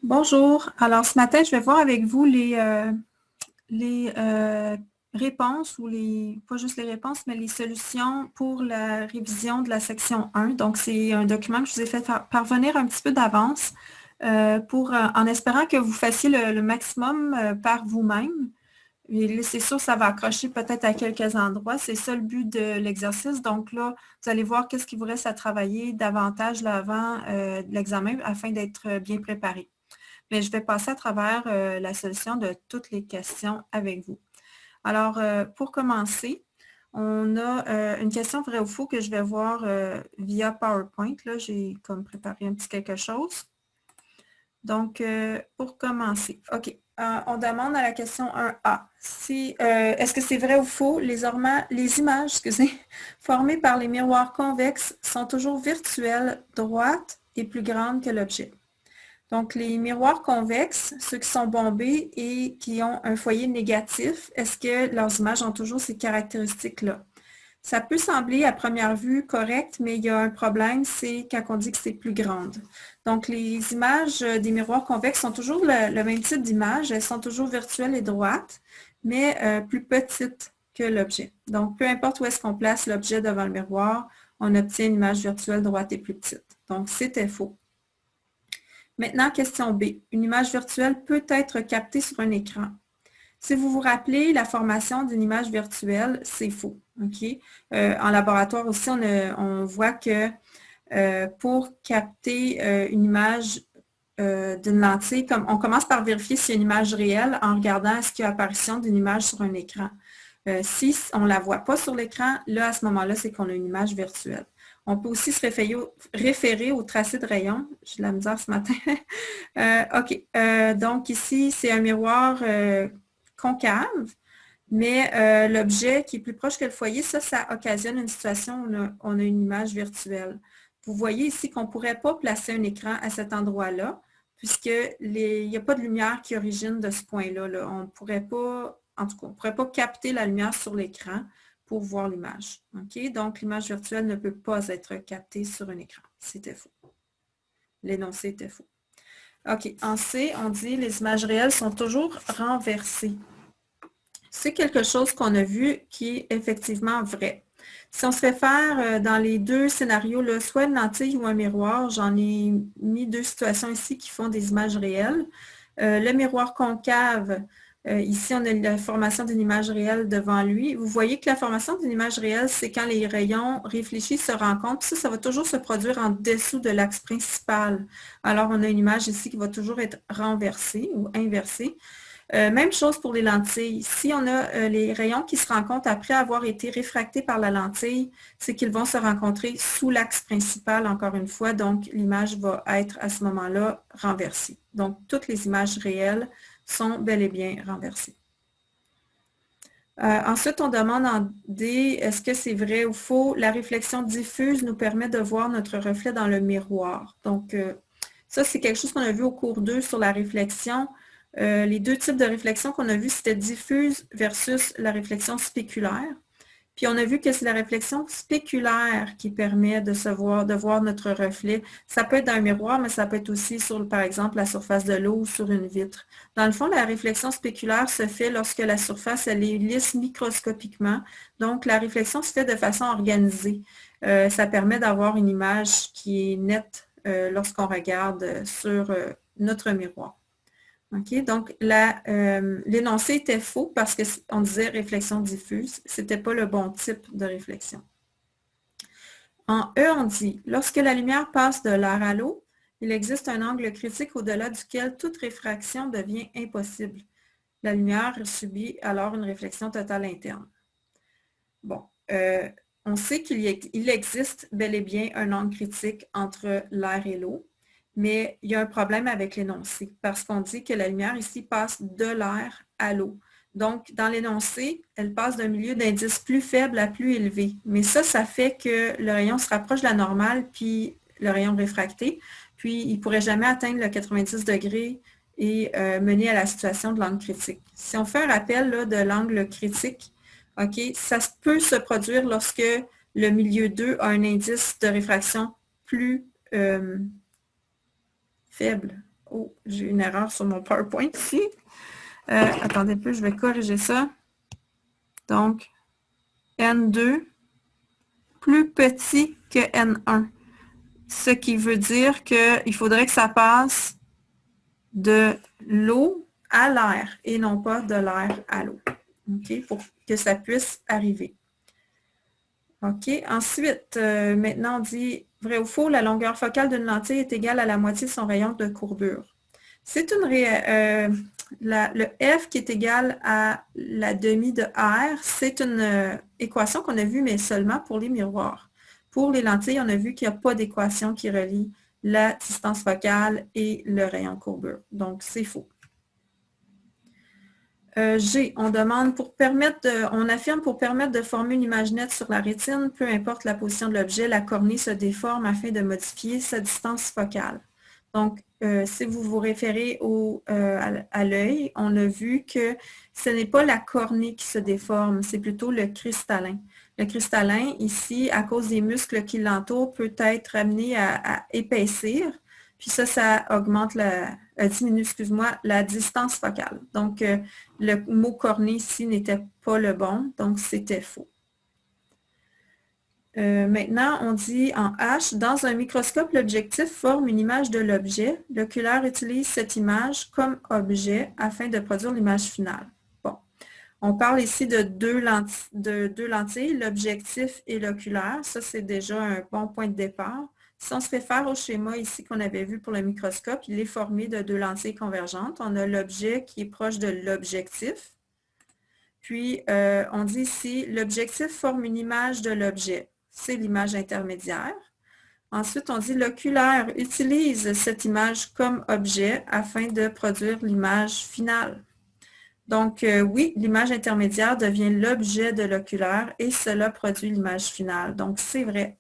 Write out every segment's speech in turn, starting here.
Bonjour. Alors, ce matin, je vais voir avec vous les réponses ou pas juste les réponses, mais les solutions pour la révision de la section 1. Donc, c'est un document que je vous ai fait parvenir un petit peu d'avance en espérant que vous fassiez le maximum par vous-même. Et là, c'est sûr, ça va accrocher peut-être à quelques endroits. C'est ça le but de l'exercice. Donc là, vous allez voir qu'est-ce qui vous reste à travailler davantage là avant de l'examen afin d'être bien préparé. Mais je vais passer à travers la solution de toutes les questions avec vous. Alors, pour commencer, on a une question vrai ou faux que je vais voir via PowerPoint. Là, j'ai comme préparé un petit quelque chose. Donc, pour commencer, OK. On demande à la question 1A. Est-ce que c'est vrai ou faux? Les images, excusez, formées par les miroirs convexes sont toujours virtuelles, droites et plus grandes que l'objet. Donc, les miroirs convexes, ceux qui sont bombés et qui ont un foyer négatif, est-ce que leurs images ont toujours ces caractéristiques-là? Ça peut sembler à première vue correct, mais il y a un problème, c'est quand on dit que c'est plus grande. Donc, les images des miroirs convexes sont toujours le même type d'image, elles sont toujours virtuelles et droites, mais plus petites que l'objet. Donc, peu importe où est-ce qu'on place l'objet devant le miroir, on obtient une image virtuelle droite et plus petite. Donc, c'était faux. Maintenant, question B. Une image virtuelle peut être captée sur un écran. Si vous vous rappelez, la formation d'une image virtuelle, c'est faux. Okay? En laboratoire aussi, on voit que pour capter une image d'une lentille, on commence par vérifier si y a une image réelle en regardant est-ce qu'il y a apparition d'une image sur un écran. Si on ne la voit pas sur l'écran, là, à ce moment-là, c'est qu'on a une image virtuelle. On peut aussi se référer au tracé de rayon. J'ai de la misère ce matin. OK. Donc ici, c'est un miroir concave, mais l'objet qui est plus proche que le foyer, ça occasionne une situation où on a une image virtuelle. Vous voyez ici qu'on ne pourrait pas placer un écran à cet endroit-là, puisqu'il n'y a pas de lumière qui origine de ce point-là. Là. On ne pourrait pas, en tout cas, on ne pourrait pas capter la lumière sur l'écran pour voir l'image. OK? Donc, l'image virtuelle ne peut pas être captée sur un écran. C'était faux. L'énoncé était faux. OK. En C, on dit les images réelles sont toujours renversées. C'est quelque chose qu'on a vu qui est effectivement vrai. Si on se réfère dans les deux scénarios, là, soit une lentille ou un miroir, j'en ai mis deux situations ici qui font des images réelles. Le miroir concave, ici, on a la formation d'une image réelle devant lui. Vous voyez que la formation d'une image réelle, c'est quand les rayons réfléchis se rencontrent. Ça va toujours se produire en dessous de l'axe principal. Alors, on a une image ici qui va toujours être renversée ou inversée. Même chose pour les lentilles. Si on a les rayons qui se rencontrent après avoir été réfractés par la lentille, c'est qu'ils vont se rencontrer sous l'axe principal, encore une fois, donc l'image va être à ce moment-là renversée. Donc, toutes les images réelles sont bel et bien renversées. Ensuite, on demande en D, est-ce que c'est vrai ou faux? La réflexion diffuse nous permet de voir notre reflet dans le miroir. Donc, ça, c'est quelque chose qu'on a vu au cours 2 sur la réflexion. Les deux types de réflexion qu'on a vus, c'était diffuse versus la réflexion spéculaire. Puis on a vu que c'est la réflexion spéculaire qui permet de voir notre reflet. Ça peut être dans un miroir, mais ça peut être aussi sur, par exemple, la surface de l'eau ou sur une vitre. Dans le fond, la réflexion spéculaire se fait lorsque la surface elle est lisse microscopiquement. Donc, la réflexion se fait de façon organisée. Ça permet d'avoir une image qui est nette lorsqu'on regarde sur notre miroir. OK? Donc, l'énoncé était faux parce qu'on disait réflexion diffuse. Ce n'était pas le bon type de réflexion. En E, on dit, lorsque la lumière passe de l'air à l'eau, il existe un angle critique au-delà duquel toute réfraction devient impossible. La lumière subit alors une réflexion totale interne. Bon, on sait qu'il existe bel et bien un angle critique entre l'air et l'eau. Mais il y a un problème avec l'énoncé parce qu'on dit que la lumière ici passe de l'air à l'eau. Donc, dans l'énoncé, elle passe d'un milieu d'indice plus faible à plus élevé. Mais ça fait que le rayon se rapproche de la normale, puis le rayon réfracté, puis il ne pourrait jamais atteindre le 90 degrés et mener à la situation de l'angle critique. Si on fait un rappel là, de l'angle critique, OK, ça peut se produire lorsque le milieu 2 a un indice de réfraction plus faible. Oh, j'ai une erreur sur mon PowerPoint ici. Attendez un peu, je vais corriger ça. Donc, N2 plus petit que N1. Ce qui veut dire qu'il faudrait que ça passe de l'eau à l'air et non pas de l'air à l'eau. OK? Pour que ça puisse arriver. OK. Ensuite, maintenant, on dit vrai ou faux, la longueur focale d'une lentille est égale à la moitié de son rayon de courbure. C'est le F qui est égal à la demi de R, c'est une équation qu'on a vue, mais seulement pour les miroirs. Pour les lentilles, on a vu qu'il n'y a pas d'équation qui relie la distance focale et le rayon de courbure. Donc, c'est faux. G, on affirme pour permettre de former une image nette sur la rétine, peu importe la position de l'objet, la cornée se déforme afin de modifier sa distance focale. Donc, si vous vous référez à l'œil, on a vu que ce n'est pas la cornée qui se déforme, c'est plutôt le cristallin. Le cristallin, ici, à cause des muscles qui l'entourent, peut être amené à épaissir, puis ça augmente diminue, la distance focale. Donc, le mot cornée ici n'était pas le bon, donc c'était faux. Maintenant, on dit en H, dans un microscope, l'objectif forme une image de l'objet. L'oculaire utilise cette image comme objet afin de produire l'image finale. Bon, on parle ici de deux lentilles, l'objectif et l'oculaire. Ça, c'est déjà un bon point de départ. Si on se réfère au schéma ici qu'on avait vu pour le microscope, il est formé de deux lentilles convergentes. On a l'objet qui est proche de l'objectif. Puis, on dit ici, l'objectif forme une image de l'objet. C'est l'image intermédiaire. Ensuite, on dit l'oculaire utilise cette image comme objet afin de produire l'image finale. Donc, oui, l'image intermédiaire devient l'objet de l'oculaire et cela produit l'image finale. Donc, c'est vrai.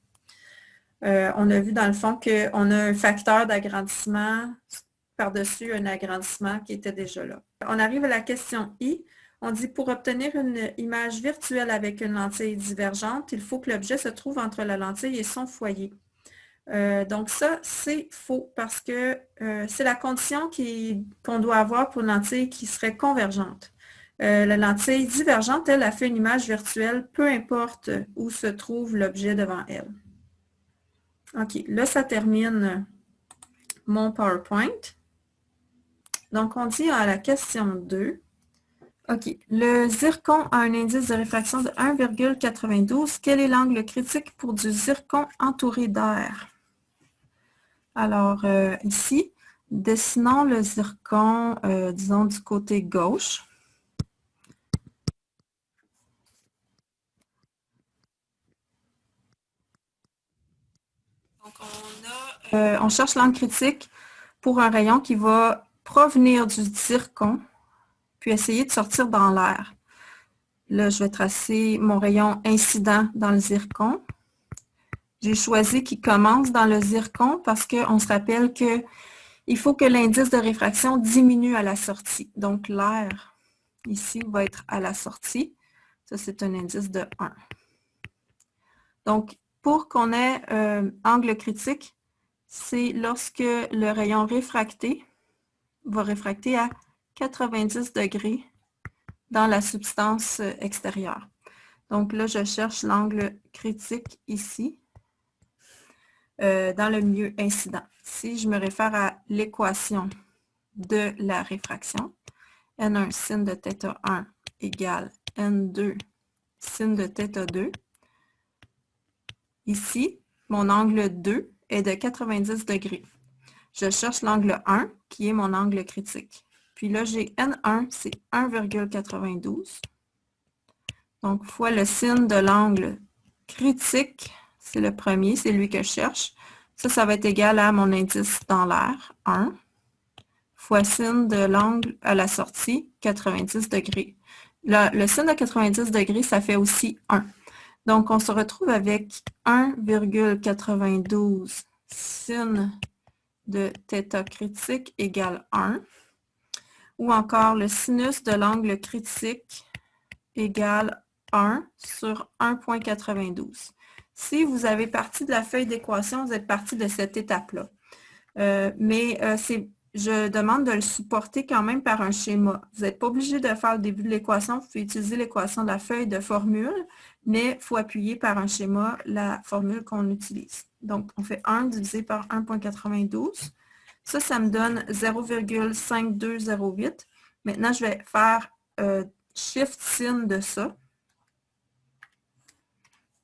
On a vu dans le fond qu'on a un facteur d'agrandissement par-dessus un agrandissement qui était déjà là. On arrive à la question I. On dit pour obtenir une image virtuelle avec une lentille divergente, il faut que l'objet se trouve entre la lentille et son foyer. Donc ça, c'est faux parce que c'est la condition qu'on doit avoir pour une lentille qui serait convergente. La lentille divergente, elle, a fait une image virtuelle, peu importe où se trouve l'objet devant elle. OK, là, ça termine mon PowerPoint. Donc, on dit à la question 2. OK. Le zircon a un indice de réfraction de 1,92. Quel est l'angle critique pour du zircon entouré d'air? Alors, ici, dessinons le zircon, disons, du côté gauche. Donc, on cherche l'angle critique pour un rayon qui va provenir du zircon, puis essayer de sortir dans l'air. Là, je vais tracer mon rayon incident dans le zircon. J'ai choisi qu'il commence dans le zircon parce qu'on se rappelle qu'il faut que l'indice de réfraction diminue à la sortie. Donc, l'air, ici, va être à la sortie. Ça, c'est un indice de 1. Donc, pour qu'on ait angle critique, c'est lorsque le rayon réfracté va réfracter à 90 degrés dans la substance extérieure. Donc là, je cherche l'angle critique ici, dans le milieu incident. Si je me réfère à l'équation de la réfraction, N1 sin de θ1 égale N2 sin de θ2. Ici, mon angle 2 est de 90 degrés. Je cherche l'angle 1, qui est mon angle critique. Puis là, j'ai N1, c'est 1,92. Donc, fois le sin de l'angle critique, c'est le premier, c'est lui que je cherche. Ça va être égal à mon indice dans l'air, 1, fois sin de l'angle à la sortie, 90 degrés. Le sin de 90 degrés, ça fait aussi 1. Donc, on se retrouve avec 1,92 sin de θ critique égale 1. Ou encore le sinus de l'angle critique égale 1 sur 1,92. Si vous avez parti de la feuille d'équation, vous êtes parti de cette étape-là. Mais c'est je demande de le supporter quand même par un schéma. Vous n'êtes pas obligé de faire le début de l'équation, vous pouvez utiliser l'équation de la feuille de formule, mais il faut appuyer par un schéma la formule qu'on utilise. Donc, on fait 1 divisé par 1,92. Ça me donne 0,5208. Maintenant, je vais faire Shift sin de ça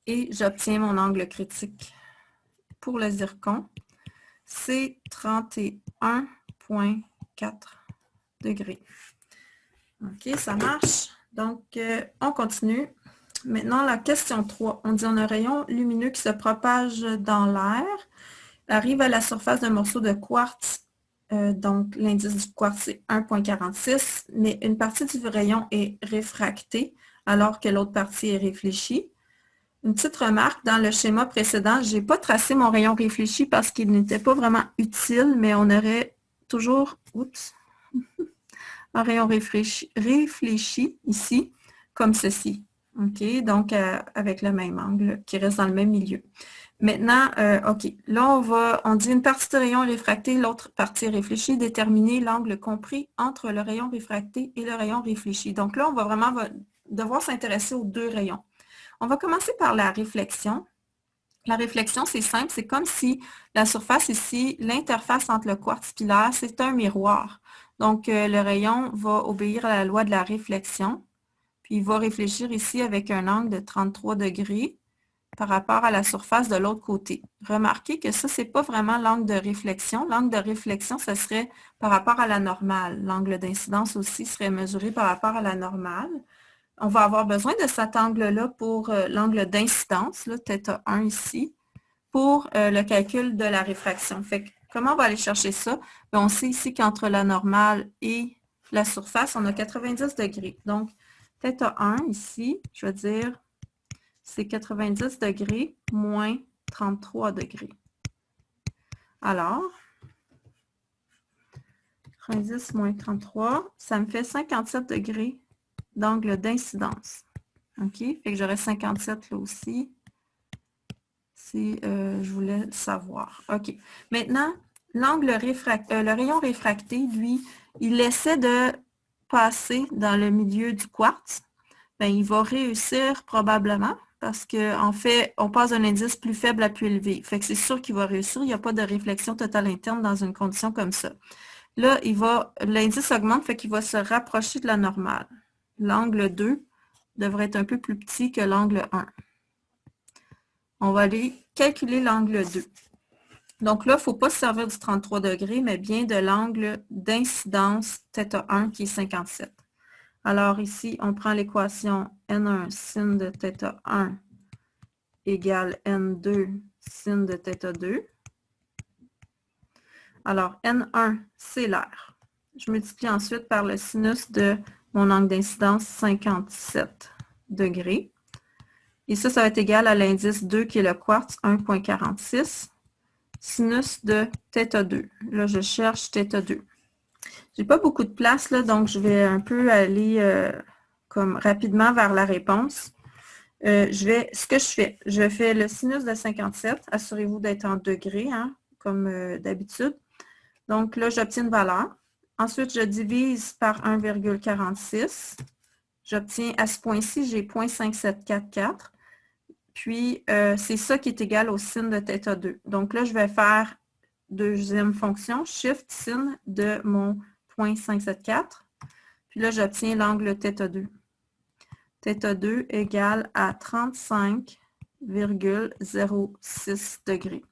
et j'obtiens mon angle critique. Pour le zircon, c'est 31,4 degrés. OK, ça marche. Donc, on continue. Maintenant, la question 3. On dit on a un rayon lumineux qui se propage dans l'air, arrive à la surface d'un morceau de quartz. Donc, l'indice du quartz, c'est 1,46, mais une partie du rayon est réfractée, alors que l'autre partie est réfléchie. Une petite remarque, dans le schéma précédent, je n'ai pas tracé mon rayon réfléchi parce qu'il n'était pas vraiment utile, mais on aurait toujours un rayon réfléchi ici, comme ceci. OK, donc avec le même angle qui reste dans le même milieu. Maintenant, OK, là on dit une partie du rayon est réfractée, l'autre partie est réfléchie, déterminer l'angle compris entre le rayon réfracté et le rayon réfléchi. Donc là, on va vraiment devoir s'intéresser aux deux rayons. On va commencer par la réflexion. La réflexion, c'est simple, c'est comme si la surface ici, l'interface entre le quartz et l'air, c'est un miroir. Donc, le rayon va obéir à la loi de la réflexion, puis il va réfléchir ici avec un angle de 33 degrés par rapport à la surface de l'autre côté. Remarquez que ça, ce n'est pas vraiment l'angle de réflexion. L'angle de réflexion, ce serait par rapport à la normale. L'angle d'incidence aussi serait mesuré par rapport à la normale. On va avoir besoin de cet angle-là pour l'angle d'incidence, θ1 ici, pour le calcul de la réfraction. Fait que, comment on va aller chercher ça? Bien, on sait ici qu'entre la normale et la surface, on a 90 degrés. Donc, θ1 ici, je vais dire, c'est 90 degrés moins 33 degrés. Alors, 90 moins 33, ça me fait 57 degrés d'angle d'incidence. OK? Fait que j'aurais 57 là aussi. Si je voulais savoir. OK. Maintenant, le rayon réfracté, lui, il essaie de passer dans le milieu du quartz. Bien, il va réussir probablement parce qu'en fait, on passe d'un indice plus faible à plus élevé. Fait que c'est sûr qu'il va réussir. Il n'y a pas de réflexion totale interne dans une condition comme ça. Là, l'indice augmente, fait qu'il va se rapprocher de la normale. L'angle 2 devrait être un peu plus petit que l'angle 1. On va aller calculer l'angle 2. Donc là, il ne faut pas se servir du 33 degrés, mais bien de l'angle d'incidence θ1 qui est 57. Alors ici, on prend l'équation N1 sin de θ1 égale N2 sin de θ2. Alors, N1, c'est l'air. Je multiplie ensuite par le sinus de mon angle d'incidence 57 degrés. Et ça va être égal à l'indice 2 qui est le quartz 1,46. Sinus de θ2. Là, je cherche θ2. J'ai pas beaucoup de place, là, donc je vais un peu aller comme rapidement vers la réponse. Ce que je fais le sinus de 57. Assurez-vous d'être en degrés, hein, comme d'habitude. Donc là, j'obtiens une valeur. Ensuite, je divise par 1,46. J'obtiens, à ce point-ci, j'ai 0,5744. Puis, c'est ça qui est égal au sin de θ2. Donc là, je vais faire deuxième fonction, shift sin de mon 0,574. Puis là, j'obtiens l'angle θ2. θ2 égale à 35,06 degrés.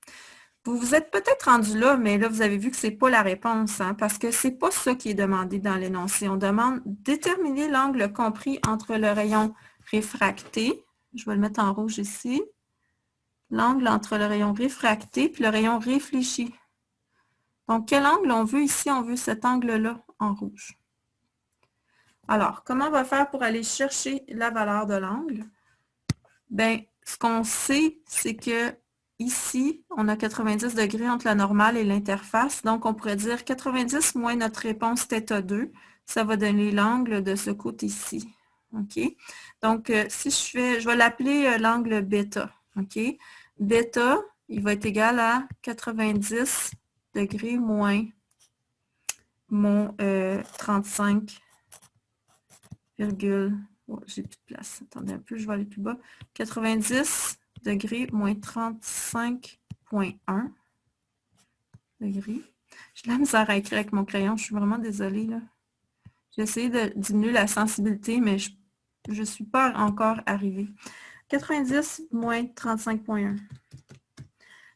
Vous vous êtes peut-être rendu là, mais là, vous avez vu que ce n'est pas la réponse, hein, parce que ce n'est pas ça qui est demandé dans l'énoncé. On demande déterminer l'angle compris entre le rayon réfracté, je vais le mettre en rouge ici, l'angle entre le rayon réfracté et le rayon réfléchi. Donc, quel angle on veut ici? On veut cet angle-là en rouge. Alors, comment on va faire pour aller chercher la valeur de l'angle? Bien, ce qu'on sait, c'est que ici, on a 90 degrés entre la normale et l'interface. Donc, on pourrait dire 90 moins notre réponse θ2. Ça va donner l'angle de ce côté-ci. OK? Donc, si je vais l'appeler l'angle bêta. OK? Bêta, il va être égal à 90 degrés moins mon 35, oh, j'ai plus de place. Attendez un peu, je vais aller plus bas. 90 degrés moins 35,1 degrés. J'ai de la misère à écrire avec mon crayon. Je suis vraiment désolée, là. J'ai essayé de diminuer la sensibilité, mais je ne suis pas encore arrivée. 90 moins 35,1.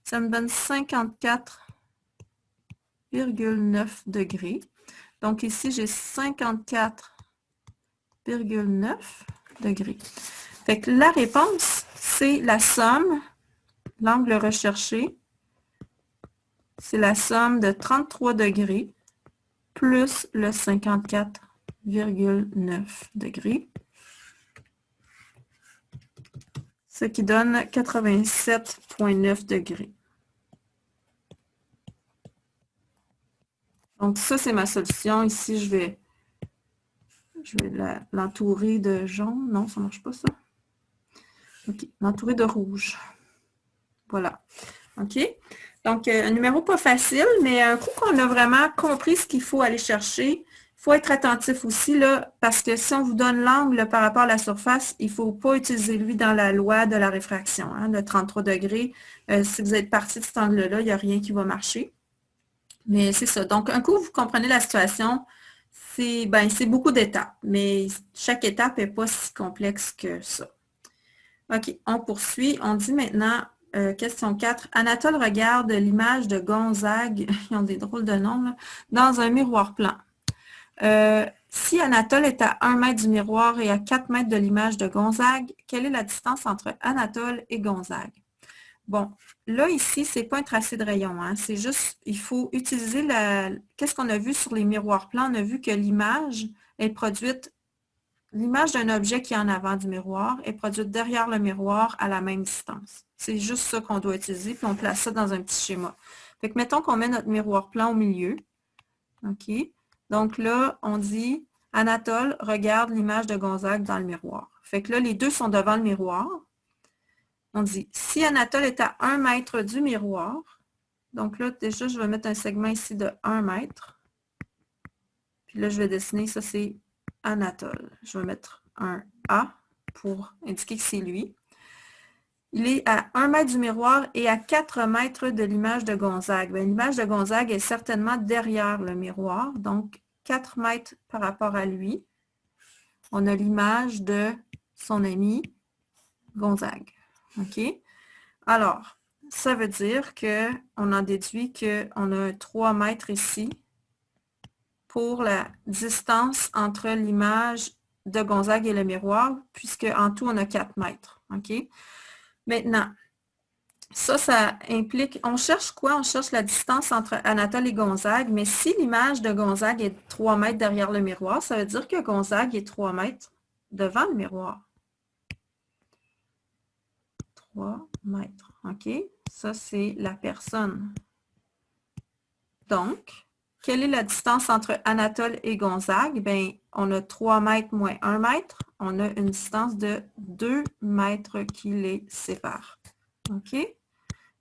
Ça me donne 54,9 degrés. Donc ici, j'ai 54,9 degrés. Fait que la réponse, c'est la somme, l'angle recherché, c'est la somme de 33 degrés plus le 54,9 degrés, ce qui donne 87,9 degrés. Donc ça, c'est ma solution. Ici, je vais l'entourer de jaune. Non, ça ne marche pas ça. OK, l'entourer de rouge. Voilà. OK? Donc, un numéro pas facile, mais un coup qu'on a vraiment compris ce qu'il faut aller chercher, il faut être attentif aussi, là, parce que si on vous donne l'angle par rapport à la surface, il ne faut pas utiliser lui dans la loi de la réfraction, hein, de 33 degrés. Si vous êtes parti de cet angle-là, il n'y a rien qui va marcher. Mais c'est ça. Donc, un coup, vous comprenez la situation, c'est beaucoup d'étapes, mais chaque étape n'est pas si complexe que ça. OK, on poursuit. On dit maintenant, question 4. Anatole regarde l'image de Gonzague, ils ont des drôles de noms, là, dans un miroir plan. Si Anatole est à 1 mètre du miroir et à 4 mètres de l'image de Gonzague, quelle est la distance entre Anatole et Gonzague? Bon, là, ici, ce n'est pas un tracé de rayon, hein, c'est juste, il faut utiliser qu'est-ce qu'on a vu sur les miroirs plans? On a vu que l'image est produite. L'image d'un objet qui est en avant du miroir est produite derrière le miroir à la même distance. C'est juste ça qu'on doit utiliser, puis on place ça dans un petit schéma. Fait que mettons qu'on met notre miroir plan au milieu. OK? Donc là, on dit Anatole regarde l'image de Gonzague dans le miroir. Fait que là, les deux sont devant le miroir. On dit si Anatole est à 1 mètre du miroir, donc là, déjà, je vais mettre un segment ici de 1 mètre. Puis là, je vais dessiner, ça c'est Anatole. Je vais mettre un A pour indiquer que c'est lui. Il est à 1 mètre du miroir et à 4 mètres de l'image de Gonzague. L'image de Gonzague est certainement derrière le miroir, donc 4 mètres par rapport à lui. On a l'image de son ami Gonzague. OK? Alors, ça veut dire qu'on en déduit qu'on a 3 mètres ici pour la distance entre l'image de Gonzague et le miroir, puisque en tout, on a 4 mètres. OK? Maintenant, ça implique, on cherche quoi? On cherche la distance entre Anatole et Gonzague, mais si l'image de Gonzague est 3 mètres derrière le miroir, ça veut dire que Gonzague est 3 mètres devant le miroir. 3 mètres. OK? Ça, c'est la personne. Donc, quelle est la distance entre Anatole et Gonzague? Bien, on a 3 mètres moins 1 mètre. On a une distance de 2 mètres qui les sépare. OK?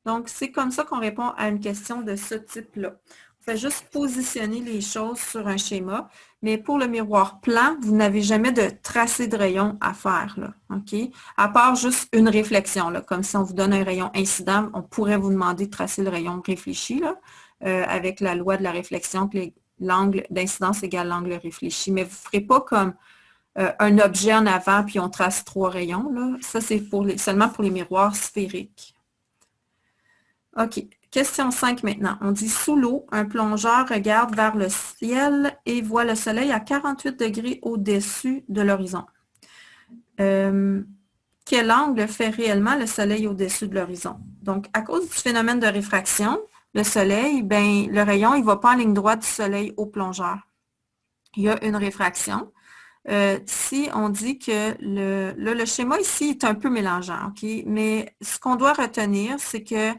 Donc, c'est comme ça qu'on répond à une question de ce type-là. On fait juste positionner les choses sur un schéma, mais pour le miroir plan, vous n'avez jamais de tracé de rayon à faire, là, OK? À part juste une réflexion, là, comme si on vous donne un rayon incident, on pourrait vous demander de tracer le rayon réfléchi, là, avec la loi de la réflexion, puis l'angle d'incidence égale l'angle réfléchi. Mais vous ne ferez pas comme un objet en avant, puis on trace 3 rayons, là. Ça, c'est seulement pour les miroirs sphériques. OK. Question 5 maintenant. On dit sous l'eau, un plongeur regarde vers le ciel et voit le soleil à 48 degrés au-dessus de l'horizon. Quel angle fait réellement le soleil au-dessus de l'horizon? Donc, à cause du phénomène de réfraction, le soleil, ben, le rayon, il ne va pas en ligne droite du soleil au plongeur. Il y a une réfraction. Si on dit que le schéma ici est un peu mélangeant, OK? Mais ce qu'on doit retenir, c'est que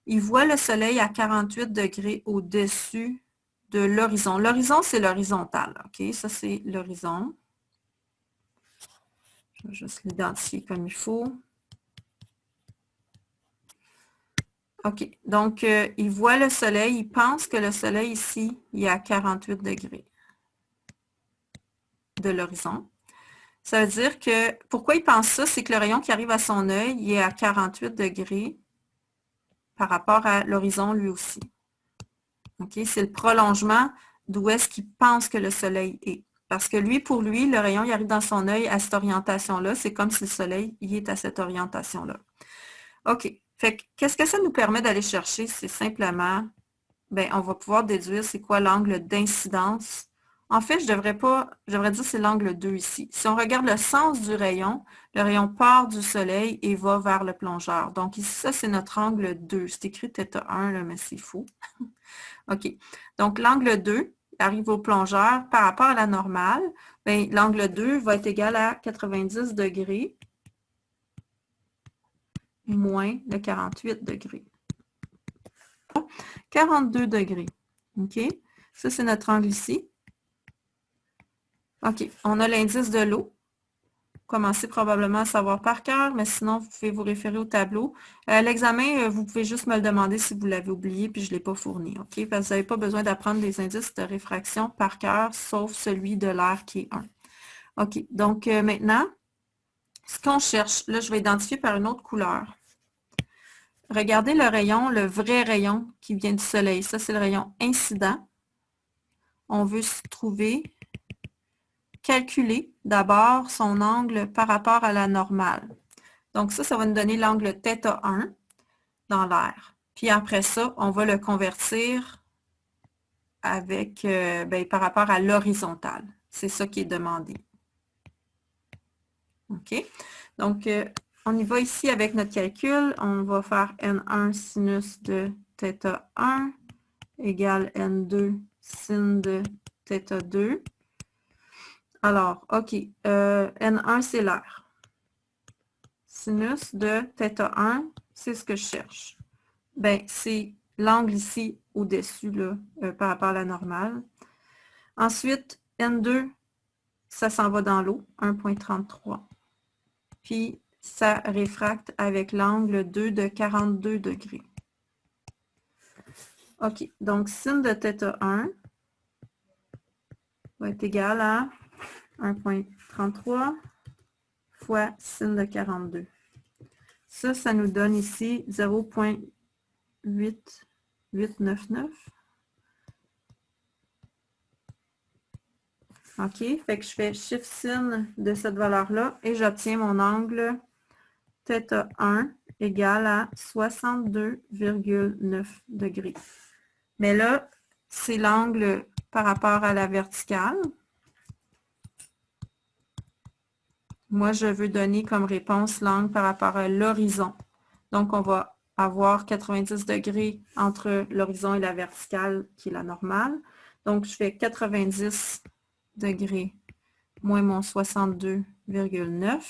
il voit le soleil à 48 degrés au-dessus de l'horizon. L'horizon, c'est l'horizontale. OK? Ça, c'est l'horizon. Je vais juste l'identifier comme il faut. OK. Donc, il voit le soleil, il pense que le soleil ici, il est à 48 degrés de l'horizon. Ça veut dire que, pourquoi il pense ça? C'est que le rayon qui arrive à son œil, il est à 48 degrés par rapport à l'horizon lui aussi. OK? C'est le prolongement d'où est-ce qu'il pense que le soleil est. Parce que lui, pour lui, le rayon, il arrive dans son œil à cette orientation-là. C'est comme si le soleil, il est à cette orientation-là. OK. Fait que, qu'est-ce que ça nous permet d'aller chercher? C'est simplement, ben, on va pouvoir déduire c'est quoi l'angle d'incidence. En fait, je devrais dire c'est l'angle 2 ici. Si on regarde le sens du rayon, le rayon part du soleil et va vers le plongeur. Donc ici, ça, c'est notre angle 2. C'est écrit θ1, là, mais c'est faux. OK. Donc, l'angle 2 arrive au plongeur par rapport à la normale. Ben, l'angle 2 va être égal à 90 degrés moins le 48 degrés. 42 degrés. OK? Ça, c'est notre angle ici. OK. On a l'indice de l'eau. Commencez probablement à savoir par cœur, mais sinon, vous pouvez vous référer au tableau. L'examen, vous pouvez juste me le demander si vous l'avez oublié puis je ne l'ai pas fourni. OK? Parce que vous n'avez pas besoin d'apprendre des indices de réfraction par cœur, sauf celui de l'air qui est 1. OK. Donc, maintenant, ce qu'on cherche, là, je vais identifier par une autre couleur. Regardez le rayon, le vrai rayon qui vient du soleil. Ça, c'est le rayon incident. On veut se trouver, calculer d'abord son angle par rapport à la normale. Donc ça va nous donner l'angle θ1 dans l'air. Puis après ça, on va le convertir avec, par rapport à l'horizontale. C'est ça qui est demandé. OK? Donc, on y va ici avec notre calcul. On va faire N1 sinus de θ1 égale N2 sin de θ2. Alors, OK, N1, c'est l'air. Sinus de θ1, c'est ce que je cherche. Ben, c'est l'angle ici au-dessus, par rapport à la normale. Ensuite, N2, ça s'en va dans l'eau, 1,33. Puis, ça réfracte avec l'angle 2 de 42 degrés. OK, donc sin de θ1 va être égal à 1,33 fois sin de 42. Ça nous donne ici 0,8899. OK, fait que je fais shift sin de cette valeur-là et j'obtiens mon angle θ1 égale à 62,9 degrés. Mais là, c'est l'angle par rapport à la verticale. Moi, je veux donner comme réponse l'angle par rapport à l'horizon. Donc, on va avoir 90 degrés entre l'horizon et la verticale, qui est la normale. Donc, je fais 90 degrés moins mon 62,9.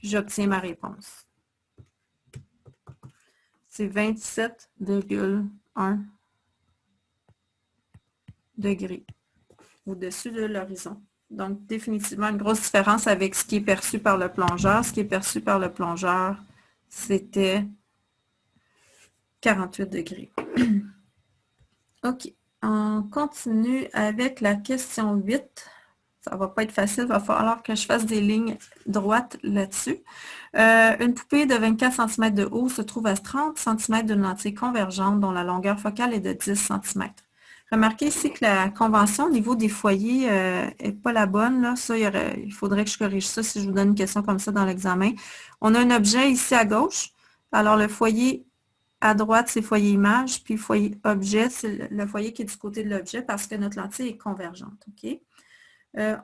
J'obtiens ma réponse. C'est 27,1 degrés au-dessus de l'horizon. Donc, définitivement, une grosse différence avec ce qui est perçu par le plongeur. Ce qui est perçu par le plongeur, c'était 48 degrés. OK. On continue avec la question 8. Ça ne va pas être facile, il va falloir que je fasse des lignes droites là-dessus. Une poupée de 24 cm de haut se trouve à 30 cm d'une lentille convergente dont la longueur focale est de 10 cm. Remarquez ici que la convention au niveau des foyers n'est pas la bonne. Là. Ça, il faudrait que je corrige ça si je vous donne une question comme ça dans l'examen. On a un objet ici à gauche. Alors, le foyer à droite, c'est foyer image, puis foyer objet, c'est le foyer qui est du côté de l'objet parce que notre lentille est convergente. OK?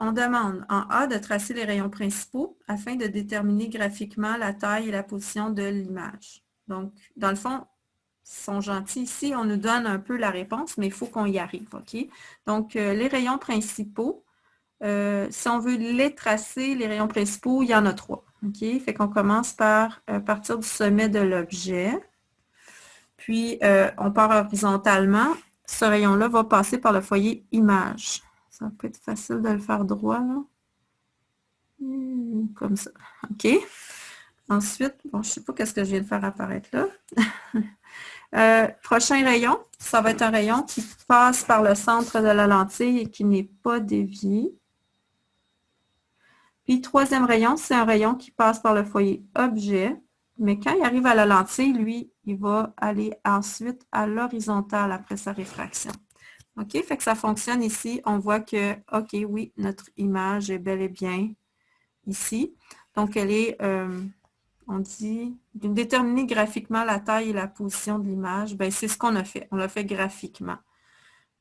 On demande en A de tracer les rayons principaux afin de déterminer graphiquement la taille et la position de l'image. Donc, dans le fond, ils sont gentils ici, on nous donne un peu la réponse, mais il faut qu'on y arrive. OK? Donc, les rayons principaux, si on veut les tracer, les rayons principaux, il y en a 3. OK? Fait qu'on commence par partir du sommet de l'objet. Puis, on part horizontalement. Ce rayon-là va passer par le foyer image. Ça peut être facile de le faire droit, là. Comme ça. OK. Ensuite, bon, je ne sais pas qu'est-ce que je viens de faire apparaître là. Prochain rayon, ça va être un rayon qui passe par le centre de la lentille et qui n'est pas dévié. Puis, troisième rayon, c'est un rayon qui passe par le foyer objet, mais quand il arrive à la lentille, lui, il va aller ensuite à l'horizontale après sa réfraction. OK? Fait que ça fonctionne ici. On voit que, OK, oui, notre image est bel et bien ici. Donc, elle est, on dit, déterminer graphiquement la taille et la position de l'image. Bien, c'est ce qu'on a fait. On l'a fait graphiquement.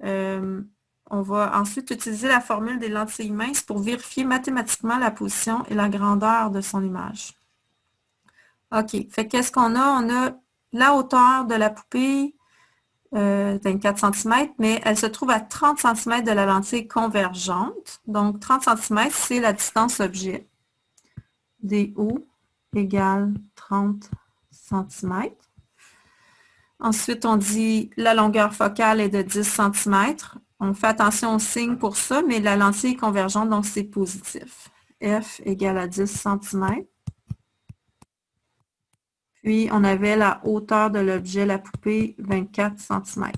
On va ensuite utiliser la formule des lentilles minces pour vérifier mathématiquement la position et la grandeur de son image. OK. Fait qu'est-ce qu'on a? On a la hauteur de la poupée, 24 cm, mais elle se trouve à 30 cm de la lentille convergente. Donc, 30 cm, c'est la distance objet. DO égale 30 cm. Ensuite, on dit la longueur focale est de 10 cm. On fait attention au signe pour ça, mais la lentille est convergente, donc c'est positif. F égale à 10 cm. Puis, on avait la hauteur de l'objet, la poupée, 24 cm.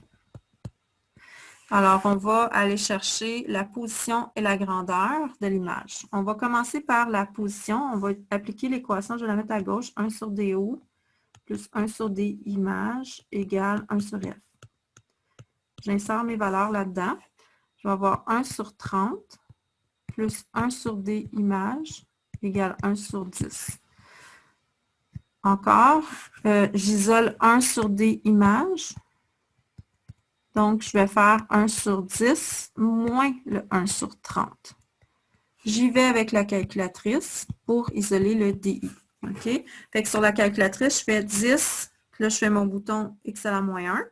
Alors, on va aller chercher la position et la grandeur de l'image. On va commencer par la position. On va appliquer l'équation, je vais la mettre à gauche, 1 sur DO plus 1 sur D image égale 1 sur F. J'insère mes valeurs là-dedans. Je vais avoir 1 sur 30 plus 1 sur D image égale 1 sur 10. Encore, j'isole 1 sur D image. Donc, je vais faire 1 sur 10 moins le 1 sur 30. J'y vais avec la calculatrice pour isoler le DI. OK? Fait que sur la calculatrice, je fais 10. Là, je fais mon bouton X à la moins 1.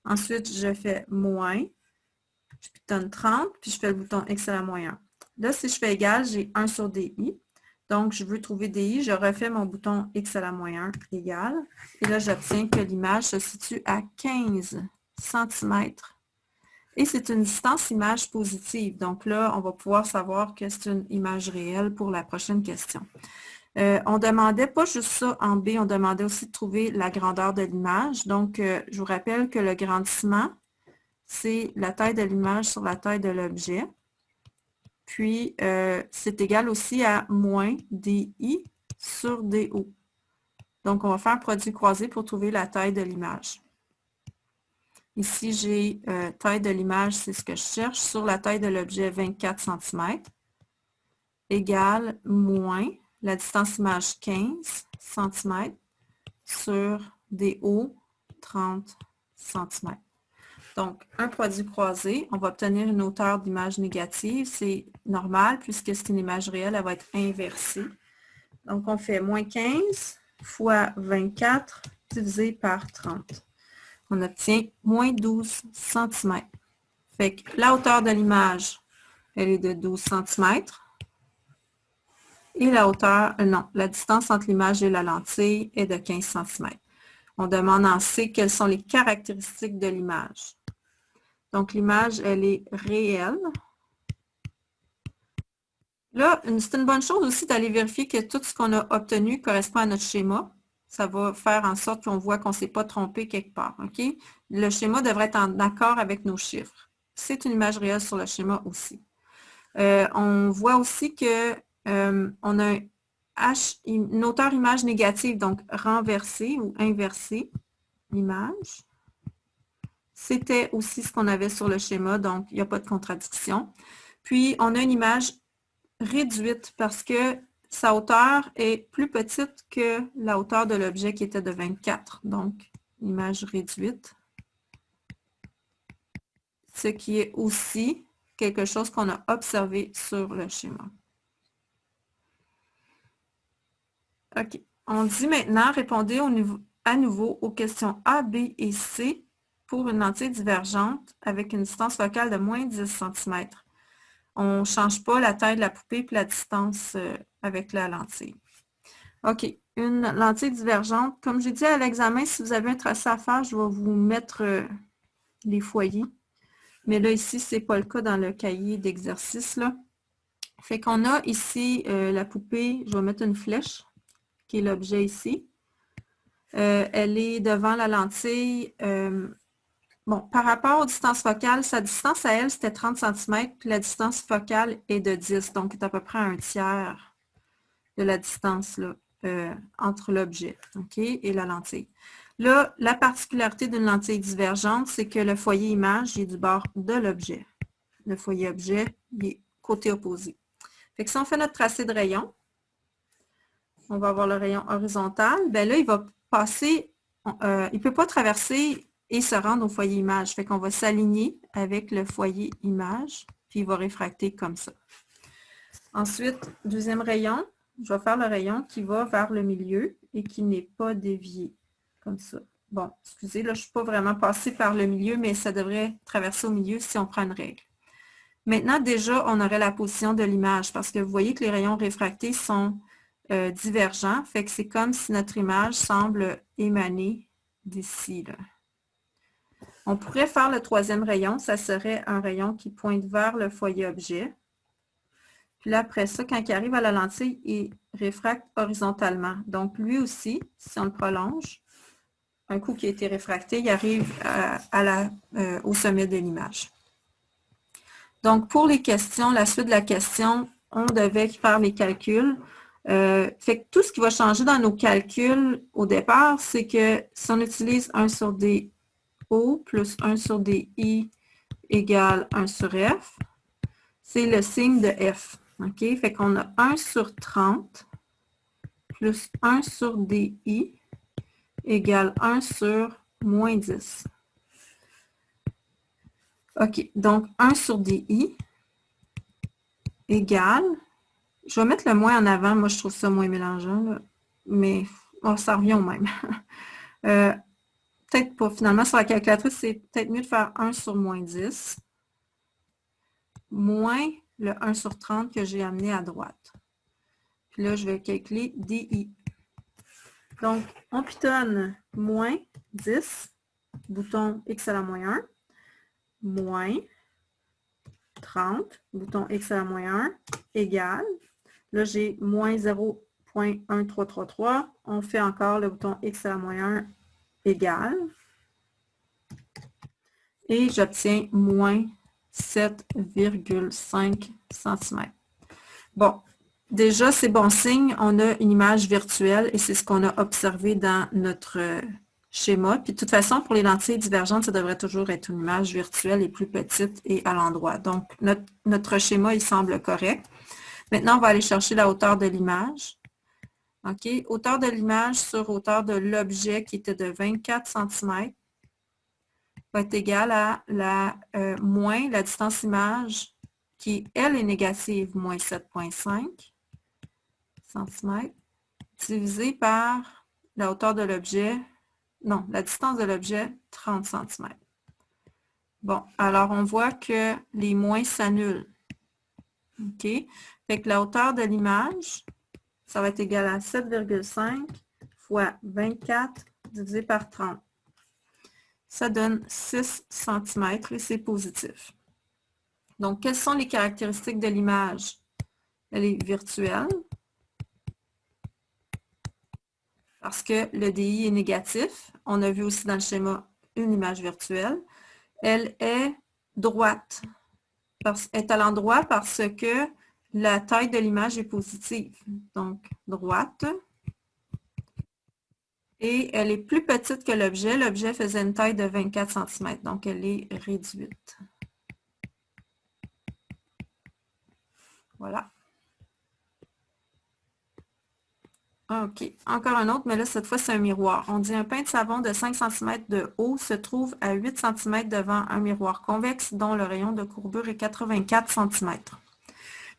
Ensuite, je fais moins. Je pitonne 30, puis je fais le bouton X à la moins 1. Là, si je fais égal, j'ai 1 sur DI. Donc, je veux trouver DI, je refais mon bouton X à la moins 1 égal. Et là, j'obtiens que l'image se situe à 15 cm. Et c'est une distance image positive. Donc là, on va pouvoir savoir que c'est une image réelle pour la prochaine question. On demandait pas juste ça en B, on demandait aussi de trouver la grandeur de l'image. Donc, je vous rappelle que le grandissement, c'est la taille de l'image sur la taille de l'objet. Puis, c'est égal aussi à moins DI sur DO. Donc, on va faire un produit croisé pour trouver la taille de l'image. Ici, j'ai taille de l'image, c'est ce que je cherche, sur la taille de l'objet 24 cm, égale moins la distance image 15 cm sur DO 30 cm. Donc, un produit croisé, on va obtenir une hauteur d'image négative. C'est normal puisque c'est une image réelle, elle va être inversée. Donc, on fait moins 15 fois 24 divisé par 30. On obtient moins 12 cm. Fait que la hauteur de l'image, elle est de 12 cm. Et la hauteur, la distance entre l'image et la lentille est de 15 cm. On demande en C quelles sont les caractéristiques de l'image. Donc, l'image, elle est réelle. Là, c'est une bonne chose aussi d'aller vérifier que tout ce qu'on a obtenu correspond à notre schéma. Ça va faire en sorte qu'on voit qu'on ne s'est pas trompé quelque part. OK? Le schéma devrait être en accord avec nos chiffres. C'est une image réelle sur le schéma aussi. On voit aussi que on a une hauteur image négative, donc renversée ou inversée, image. C'était aussi ce qu'on avait sur le schéma, donc il n'y a pas de contradiction. Puis, on a une image réduite parce que sa hauteur est plus petite que la hauteur de l'objet qui était de 24. Donc, image réduite. Ce qui est aussi quelque chose qu'on a observé sur le schéma. OK. On dit maintenant, répondez à nouveau aux questions A, B et C pour une lentille divergente avec une distance focale de moins 10 cm. On ne change pas la taille de la poupée et la distance avec la lentille. OK. Une lentille divergente. Comme j'ai dit à l'examen, si vous avez un tracé à faire, je vais vous mettre les foyers. Mais là, ici, ce n'est pas le cas dans le cahier d'exercice. Fait qu'on a ici la poupée, je vais mettre une flèche qui est l'objet ici. Elle est devant la lentille. Bon, par rapport aux distances focales, sa distance à elle, c'était 30 cm, puis la distance focale est de 10, donc c'est à peu près un tiers de la distance là, entre l'objet, OK, et la lentille. Là, la particularité d'une lentille divergente, c'est que le foyer image est du bord de l'objet. Le foyer objet, il est côté opposé. Fait que si on fait notre tracé de rayon, on va avoir le rayon horizontal, bien là, il va passer, il ne peut pas traverser et se rendre au foyer image. Fait qu'on va s'aligner avec le foyer image, puis il va réfracter comme ça. Ensuite, deuxième rayon, je vais faire le rayon qui va vers le milieu et qui n'est pas dévié, comme ça. Bon, excusez, là, je ne suis pas vraiment passée par le milieu, mais ça devrait traverser au milieu si on prend une règle. Maintenant, déjà, on aurait la position de l'image, parce que vous voyez que les rayons réfractés sont divergents, fait que c'est comme si notre image semble émaner d'ici. On pourrait faire le troisième rayon, ça serait un rayon qui pointe vers le foyer objet. Puis là, après ça, quand il arrive à la lentille, il réfracte horizontalement. Donc, lui aussi, si on le prolonge, un coup qui a été réfracté, il arrive au sommet de l'image. Donc, pour les questions, la suite de la question, on devait faire les calculs. Fait que tout ce qui va changer dans nos calculs au départ, c'est que si on utilise 1 sur DO plus 1 sur DI égale 1 sur F, c'est le signe de F. OK? Fait qu'on a 1 sur 30 plus 1 sur DI égale 1 sur moins 10. OK, donc 1 sur DI égale, je vais mettre le moins en avant, moi je trouve ça moins mélangeant, là, mais oh, ça revient au même. Peut-être pas, finalement sur la calculatrice, c'est peut-être mieux de faire 1 sur moins 10, moins le 1 sur 30 que j'ai amené à droite. Puis là, je vais calculer DI. Donc, on pitonne moins 10, bouton X à la moins 1, moins 30, bouton X à la moins 1, égale. Là, j'ai moins 0.1333. On fait encore le bouton X à la moins 1, égale. Et j'obtiens moins 7,5 cm. Bon, déjà, c'est bon signe. On a une image virtuelle et c'est ce qu'on a observé dans notre schéma. Puis de toute façon, pour les lentilles divergentes, ça devrait toujours être une image virtuelle et plus petite et à l'endroit. Donc, notre schéma, il semble correct. Maintenant, on va aller chercher la hauteur de l'image. OK? Hauteur de l'image sur hauteur de l'objet qui était de 24 cm va être égale à moins la distance image qui, elle, est négative, moins 7,5 cm, divisé par la hauteur de l'objet, non, la distance de l'objet, 30 cm. Bon, alors on voit que les moins s'annulent. OK? Fait que la hauteur de l'image, ça va être égal à 7,5 fois 24 divisé par 30. Ça donne 6 cm et c'est positif. Donc, quelles sont les caractéristiques de l'image? Elle est virtuelle parce que le DI est négatif. On a vu aussi dans le schéma une image virtuelle. Elle est droite. Elle est à l'endroit parce que la taille de l'image est positive. Donc, droite. Et elle est plus petite que l'objet. L'objet faisait une taille de 24 cm. Donc, elle est réduite. Voilà. OK. Encore un autre, mais là, cette fois, c'est un miroir. On dit un pain de savon de 5 cm de haut se trouve à 8 cm devant un miroir convexe dont le rayon de courbure est 84 cm.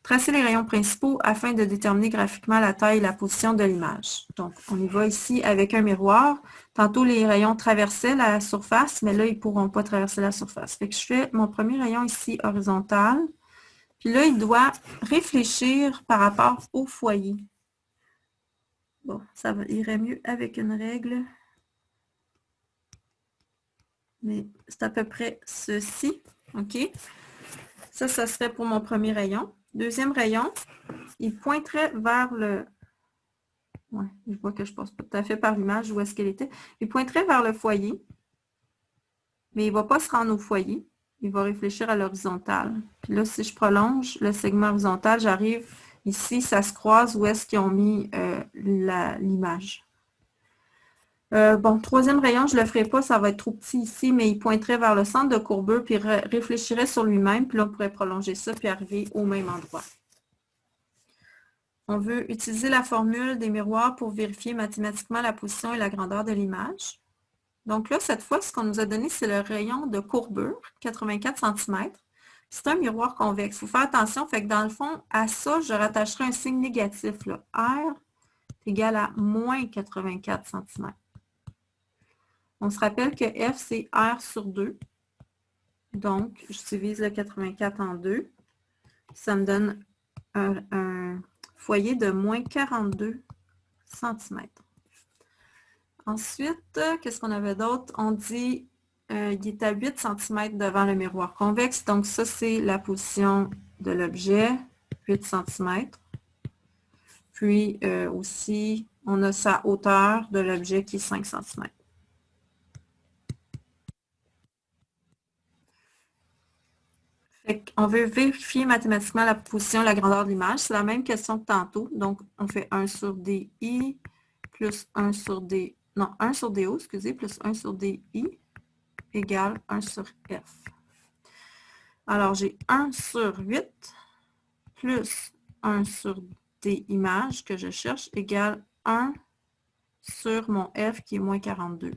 Tracez les rayons principaux afin de déterminer graphiquement la taille et la position de l'image. Donc, on y va ici avec un miroir. Tantôt, les rayons traversaient la surface, mais là, ils ne pourront pas traverser la surface. Fait que je fais mon premier rayon ici horizontal. Puis là, il doit réfléchir par rapport au foyer. Bon, ça irait mieux avec une règle. Mais c'est à peu près ceci. OK? Ça serait pour mon premier rayon. Deuxième rayon, il pointerait vers Ouais, je vois que je ne passe pas tout à fait par l'image où est-ce qu'elle était. Il pointerait vers le foyer, mais il ne va pas se rendre au foyer. Il va réfléchir à l'horizontale. Puis là, si je prolonge le segment horizontal, j'arrive ici, ça se croise où est-ce qu'ils ont mis l'image. Bon, troisième rayon, je ne le ferai pas, ça va être trop petit ici, mais il pointerait vers le centre de courbure, puis réfléchirait sur lui-même, puis là, on pourrait prolonger ça, puis arriver au même endroit. On veut utiliser la formule des miroirs pour vérifier mathématiquement la position et la grandeur de l'image. Donc là, cette fois, ce qu'on nous a donné, c'est le rayon de courbure, 84 cm. C'est un miroir convexe. Il faut faire attention, fait que dans le fond, à ça, je rattacherai un signe négatif. Là. R est égal à moins 84 cm. On se rappelle que F, c'est R sur 2. Donc, je divise le 84 en 2. Ça me donne un foyer de moins 42 cm. Ensuite, qu'est-ce qu'on avait d'autre? On dit qu'il est à 8 cm devant le miroir convexe. Donc, ça, c'est la position de l'objet, 8 cm. Puis, aussi, on a sa hauteur de l'objet qui est 5 cm. On veut vérifier mathématiquement la position et la grandeur de l'image. C'est la même question que tantôt. Donc, on fait 1 sur DI plus 1 sur D. Non, 1 sur DO, excusez, plus 1 sur DI égale 1 sur F. Alors, j'ai 1 sur 8 plus 1 sur D images que je cherche égale 1 sur mon F qui est moins 42.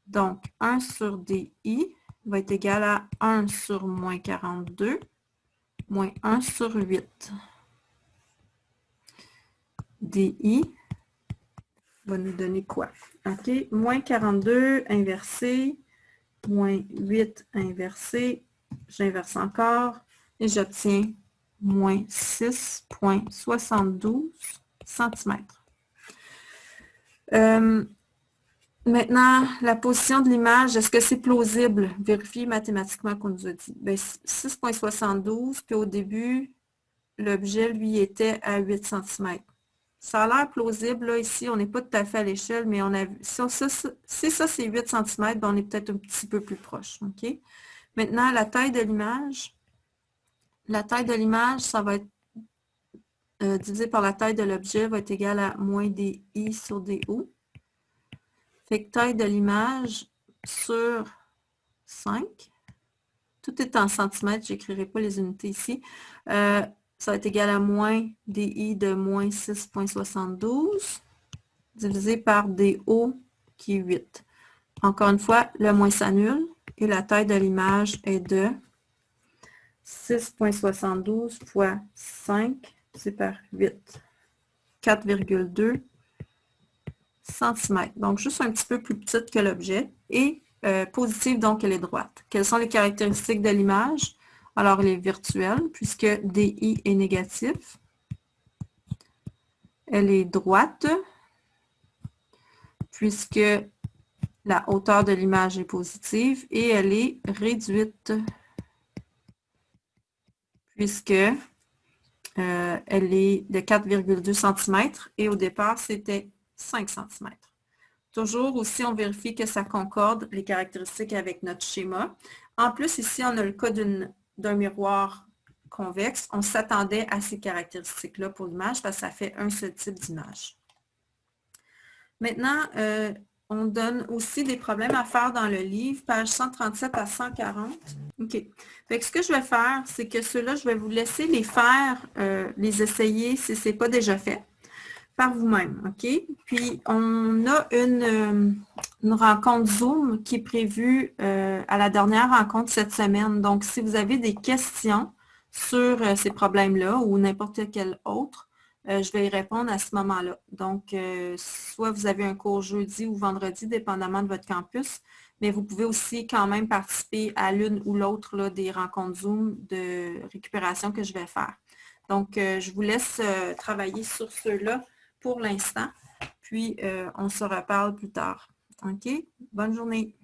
Donc, 1 sur DI va être égal à 1 sur moins 42 moins 1 sur 8. DI va nous donner quoi? OK, moins 42 inversé, moins 8 inversé, j'inverse encore et j'obtiens moins 6,72 cm. Maintenant, la position de l'image, est-ce que c'est plausible? Vérifier mathématiquement qu'on nous a dit. 6,72, puis au début, l'objet, lui, était à 8 cm. Ça a l'air plausible, là, ici, on n'est pas tout à fait à l'échelle, mais on a vu. Si ça, c'est 8 cm, on est peut-être un petit peu plus proche. OK? Maintenant, la taille de l'image. La taille de l'image, ça va être divisé par la taille de l'objet, va être égal à moins DI sur DO. Fait que taille de l'image sur 5. Tout est en centimètres, je n'écrirai pas les unités ici. Ça va être égal à moins DI de moins 6,72 divisé par DO qui est 8. Encore une fois, le moins s'annule et la taille de l'image est de 6,72 fois 5, c'est par 8. 4,2 cm. Donc, juste un petit peu plus petite que l'objet. Et positive, donc elle est droite. Quelles sont les caractéristiques de l'image? Alors, elle est virtuelle, puisque DI est négatif. Elle est droite, puisque la hauteur de l'image est positive. Et elle est réduite, puisque elle est de 4,2 cm. Et au départ, c'était 5 cm. Toujours aussi, on vérifie que ça concorde les caractéristiques avec notre schéma. En plus, ici, on a le cas d'un miroir convexe. On s'attendait à ces caractéristiques-là pour l'image parce que ça fait un seul type d'image. Maintenant, on donne aussi des problèmes à faire dans le livre, pages 137 à 140. OK. Fait que ce que je vais faire, c'est que ceux-là, je vais vous laisser les faire, les essayer si ce n'est pas déjà fait par vous-même, OK? Puis, on a une rencontre Zoom qui est prévue à la dernière rencontre cette semaine. Donc, si vous avez des questions sur ces problèmes-là ou n'importe quel autre, je vais y répondre à ce moment-là. Donc, soit vous avez un cours jeudi ou vendredi, dépendamment de votre campus, mais vous pouvez aussi quand même participer à l'une ou l'autre des rencontres Zoom de récupération que je vais faire. Donc, je vous laisse travailler sur ceux-là pour l'instant, puis on se reparle plus tard. OK? Bonne journée.